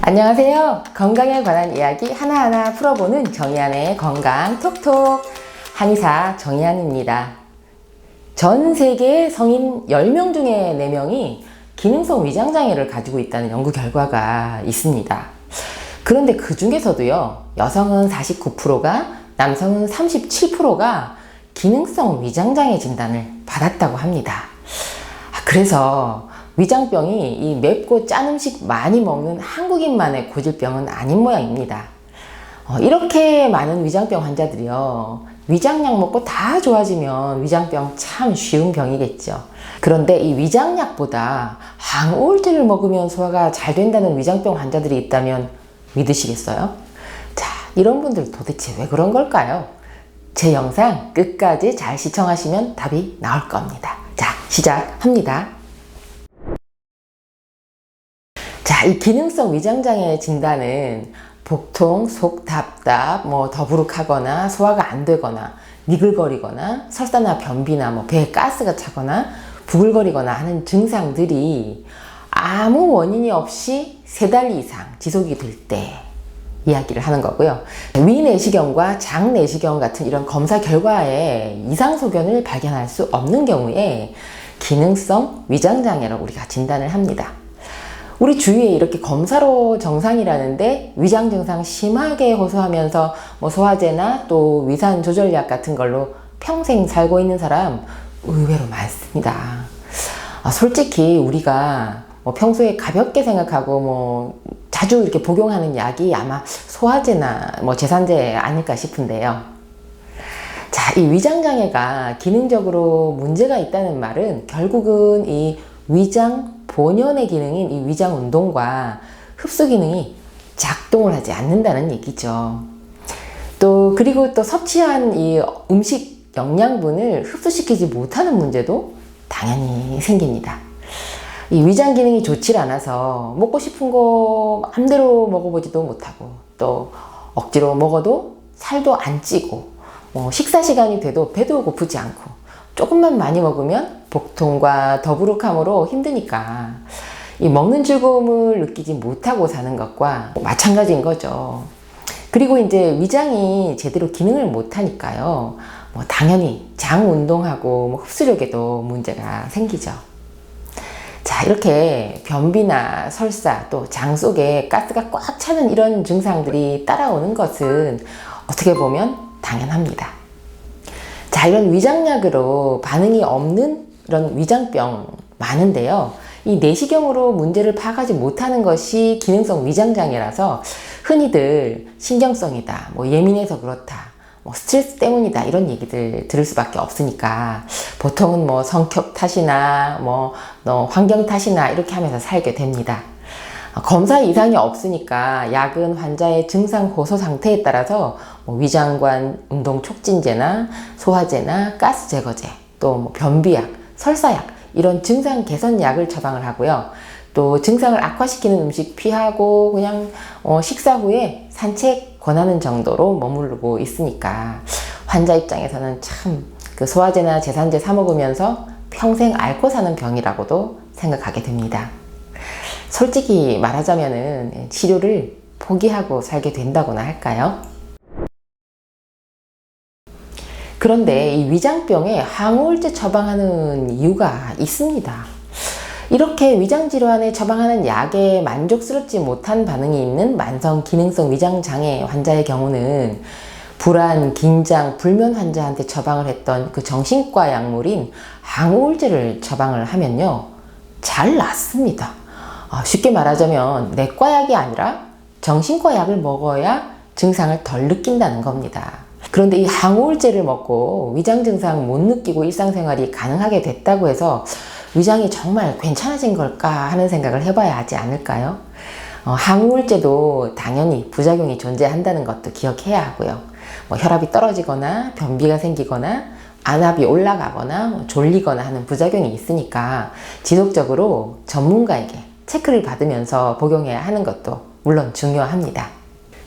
안녕하세요. 건강에 관한 이야기 하나하나 풀어보는 정의안의 건강 톡톡 한의사 정의안입니다. 전 세계 성인 10명 중에 4명이 기능성 위장장애를 가지고 있다는 연구 결과가 있습니다. 그런데 그 중에서도요, 여성은 49%가, 남성은 37%가 기능성 위장장애 진단을 받았다고 합니다. 그래서 위장병이 이 맵고 짠 음식 많이 먹는 한국인만의 고질병은 아닌 모양입니다. 이렇게 많은 위장병 환자들이요, 위장약 먹고 다 좋아지면 위장병 참 쉬운 병이겠죠. 그런데 이 위장약보다 항우울제를 먹으면 소화가 잘 된다는 위장병 환자들이 있다면 믿으시겠어요? 자, 이런 분들 도대체 왜 그런 걸까요? 제 영상 끝까지 잘 시청하시면 답이 나올 겁니다. 자, 시작합니다. 자, 이 기능성 위장장애 진단은 복통, 속 답답, 더부룩하거나 소화가 안 되거나 니글거리거나 설사나 변비나 배에 가스가 차거나 부글거리거나 하는 증상들이 아무 원인이 없이 3달 이상 지속이 될 때 이야기를 하는 거고요. 위내시경과 장내시경 같은 이런 검사 결과에 이상소견을 발견할 수 없는 경우에 기능성 위장장애라고 우리가 진단을 합니다. 우리 주위에 이렇게 검사로 정상이라는데 위장 증상 심하게 호소하면서 소화제나 또 위산 조절약 같은 걸로 평생 살고 있는 사람 의외로 많습니다. 솔직히 우리가 평소에 가볍게 생각하고 자주 이렇게 복용하는 약이 아마 소화제나 제산제 아닐까 싶은데요. 자, 이 위장장애가 기능적으로 문제가 있다는 말은 결국은 이 위장 본연의 기능인 이 위장 운동과 흡수 기능이 작동을 하지 않는다는 얘기죠. 그리고 또 섭취한 이 음식 영양분을 흡수시키지 못하는 문제도 당연히 생깁니다. 이 위장 기능이 좋지 않아서 먹고 싶은 거 마음대로 먹어보지도 못하고 또 억지로 먹어도 살도 안 찌고 식사 시간이 돼도 배도 고프지 않고 조금만 많이 먹으면 복통과 더부룩함으로 힘드니까 이 먹는 즐거움을 느끼지 못하고 사는 것과 마찬가지인 거죠. 그리고 이제 위장이 제대로 기능을 못하니까요, 당연히 장 운동하고 흡수력에도 문제가 생기죠. 자, 이렇게 변비나 설사 또 장 속에 가스가 꽉 차는 이런 증상들이 따라오는 것은 어떻게 보면 당연합니다. 자, 이런 위장약으로 반응이 없는 이런 위장병 많은데요. 이 내시경으로 문제를 파악하지 못하는 것이 기능성 위장장애라서 흔히들 신경성이다, 예민해서 그렇다, 스트레스 때문이다 이런 얘기들 들을 수밖에 없으니까 보통은 성격 탓이나 환경 탓이나 이렇게 하면서 살게 됩니다. 검사 이상이 없으니까 약은 환자의 증상 호소 상태에 따라서 위장관 운동 촉진제나 소화제나 가스 제거제, 또 변비약, 설사약 이런 증상 개선 약을 처방을 하고요. 또 증상을 악화시키는 음식 피하고 그냥 식사 후에 산책 권하는 정도로 머무르고 있으니까 환자 입장에서는 참 그 소화제나 제산제 사 먹으면서 평생 앓고 사는 병이라고도 생각하게 됩니다. 솔직히 말하자면은 치료를 포기하고 살게 된다고나 할까요? 그런데 이 위장병에 항우울제 처방하는 이유가 있습니다. 이렇게 위장질환에 처방하는 약에 만족스럽지 못한 반응이 있는 만성 기능성 위장장애 환자의 경우는 불안, 긴장, 불면 환자한테 처방을 했던 그 정신과 약물인 항우울제를 처방을 하면요, 잘 낫습니다. 쉽게 말하자면 내과약이 아니라 정신과 약을 먹어야 증상을 덜 느낀다는 겁니다. 그런데 이 항우울제를 먹고 위장 증상 못 느끼고 일상생활이 가능하게 됐다고 해서 위장이 정말 괜찮아진 걸까 하는 생각을 해봐야 하지 않을까요? 항우울제도 당연히 부작용이 존재한다는 것도 기억해야 하고요. 혈압이 떨어지거나 변비가 생기거나 안압이 올라가거나 졸리거나 하는 부작용이 있으니까 지속적으로 전문가에게 체크를 받으면서 복용해야 하는 것도 물론 중요합니다.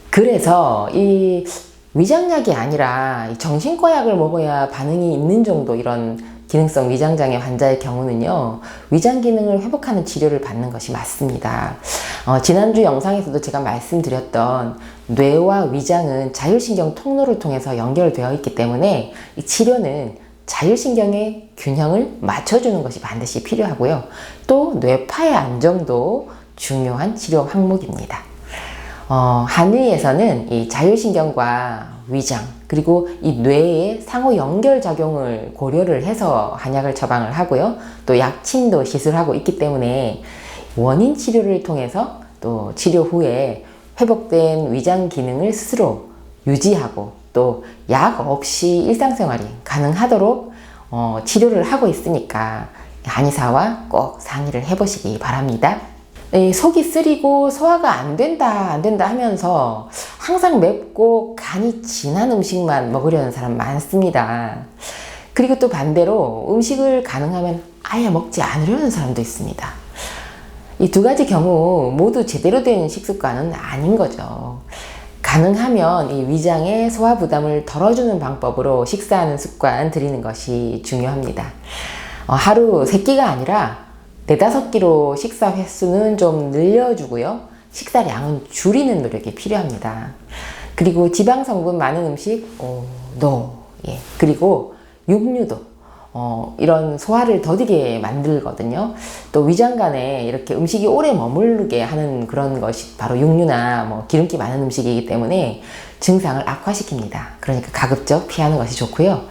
그래서 이 위장약이 아니라 정신과 약을 먹어야 반응이 있는 정도 이런 기능성 위장장애 환자의 경우는요, 위장 기능을 회복하는 치료를 받는 것이 맞습니다. 지난주 영상에서도 제가 말씀드렸던 뇌와 위장은 자율신경 통로를 통해서 연결되어 있기 때문에 이 치료는 자율신경의 균형을 맞춰주는 것이 반드시 필요하고요. 또 뇌파의 안정도 중요한 치료 항목입니다. 한의에서는 이 자율신경과 위장 그리고 이 뇌의 상호 연결작용을 고려를 해서 한약을 처방을 하고요. 또 약침도 시술하고 있기 때문에 원인 치료를 통해서 또 치료 후에 회복된 위장 기능을 스스로 유지하고 또 약 없이 일상생활이 가능하도록 치료를 하고 있으니까 한의사와 꼭 상의를 해보시기 바랍니다. 속이 쓰리고 소화가 안 된다 하면서 항상 맵고 간이 진한 음식만 먹으려는 사람 많습니다. 그리고 또 반대로 음식을 가능하면 아예 먹지 않으려는 사람도 있습니다. 이 두 가지 경우 모두 제대로 된 식습관은 아닌 거죠. 가능하면 이 위장의 소화 부담을 덜어주는 방법으로 식사하는 습관 들이는 것이 중요합니다. 하루 3끼가 아니라 4~5끼로 식사 횟수는 좀 늘려주고요. 식사량은 줄이는 노력이 필요합니다. 그리고 지방 성분 많은 음식, 예. 그리고 육류도 이런 소화를 더디게 만들거든요. 또 위장 간에 이렇게 음식이 오래 머무르게 하는 그런 것이 바로 육류나 뭐 기름기 많은 음식이기 때문에 증상을 악화시킵니다. 그러니까 가급적 피하는 것이 좋고요.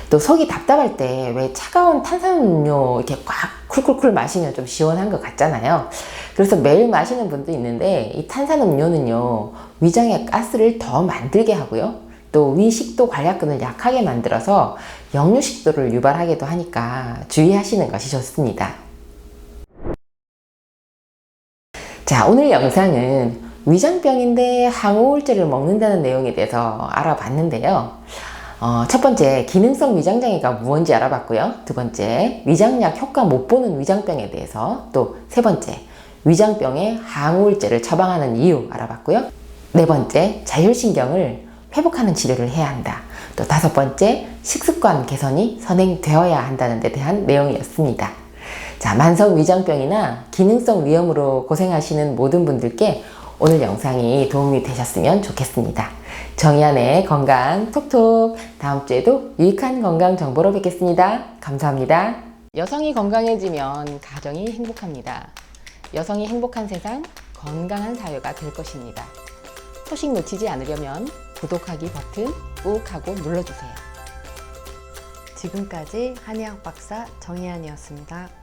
또 속이 답답할 때 왜 차가운 탄산음료 이렇게 꽉 쿨쿨쿨 마시면 좀 시원한 것 같잖아요. 그래서 매일 마시는 분도 있는데 이 탄산음료는요 위장의 가스를 더 만들게 하고요. 또 위 식도 관략근을 약하게 만들어서 역류식도를 유발하기도 하니까 주의하시는 것이 좋습니다. 자, 오늘 영상은 위장병인데 항우울제를 먹는다는 내용에 대해서 알아봤는데요. 첫 번째, 기능성 위장장애가 무엇인지 알아봤고요. 두 번째, 위장약 효과 못 보는 위장병에 대해서, 또 세 번째, 위장병에 항우울제를 처방하는 이유 알아봤고요. 네 번째, 자율신경을 회복하는 치료를 해야 한다. 또 5번째, 식습관 개선이 선행되어야 한다는 데 대한 내용이었습니다. 자, 만성 위장병이나 기능성 위염으로 고생하시는 모든 분들께 오늘 영상이 도움이 되셨으면 좋겠습니다. 정의안의 건강 톡톡, 다음 주에도 유익한 건강 정보로 뵙겠습니다. 감사합니다. 여성이 건강해지면 가정이 행복합니다. 여성이 행복한 세상, 건강한 사회가 될 것입니다. 소식 놓치지 않으려면 구독하기 버튼 꾹 하고 눌러주세요. 지금까지 한의학 박사 정의안이었습니다.